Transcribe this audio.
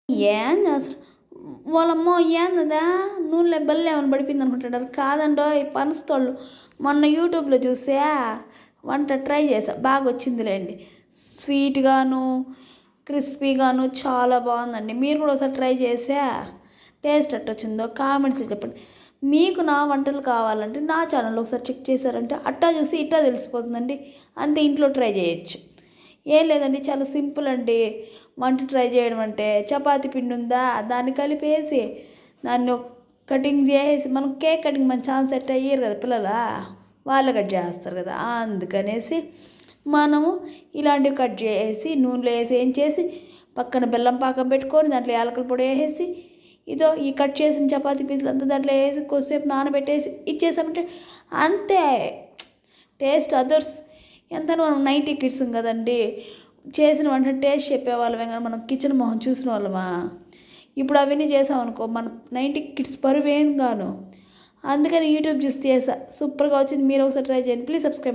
ఏంది అసలు వాళ్ళమ్మో ఏందా నూనెలో బెల్లం ఏమైనా పడిపోయింది అనుకుంటాడారు. కాదండో ఈ పనస్తోళ్ళు మొన్న యూట్యూబ్లో చూసా వంట ట్రై చేసా, బాగా వచ్చిందిలేండి. స్వీట్గాను క్రిస్పీగాను చాలా బాగుందండి. మీరు కూడా ఒకసారి ట్రై చేసా టేస్ట్ ఎట్టొచ్చిందో కామెంట్స్ చెప్పండి. మీకు నా వంటలు కావాలంటే నా ఛానల్లో ఒకసారి చెక్ చేశారంటే అట్టా చూసి ఇట్టా తెలిసిపోతుందండి. అంతే, ఇంట్లో ట్రై చేయొచ్చు. ఏం లేదండి, చాలా సింపుల్ అండి వంట ట్రై చేయడం అంటే. చపాతీ పిండి ఉందా, దాన్ని కలిపేసి దాన్ని కటింగ్ చేసి, మనం కేక్ కటింగ్ మన ఛాన్స్ సెట్ అయ్యారు కదా పిల్లలా, వాళ్ళు కట్ చేస్తారు కదా, అందుకనేసి మనము ఇలాంటివి కట్ చేసి నూనెలో వేసి ఏం చేసి పక్కన బెల్లం పాకం పెట్టుకొని దాంట్లో యాలకుల పొడి వేసేసి ఇదో ఈ కట్ చేసిన చపాతీ పీసులు అంతా దాంట్లో వేసి కొద్దిసేపు నానబెట్టేసి ఇచ్చేసామంటే అంతే, టేస్ట్ అదర్స్. ఎంత మనం 90 కిడ్స్ కదండి, చేసిన వంట టేస్ట్ చెప్పేవాళ్ళమే కానీ మనం కిచెన్ మొహం చూసిన వాళ్ళమా. ఇప్పుడు అవన్నీ చేసామనుకో మన 90 కిడ్స్ పరువు ఏం గాను. అందుకని యూట్యూబ్ చూసి చేసా, సూపర్గా వచ్చింది. మీరు ఒకసారి ట్రై చేయండి. Please subscribe.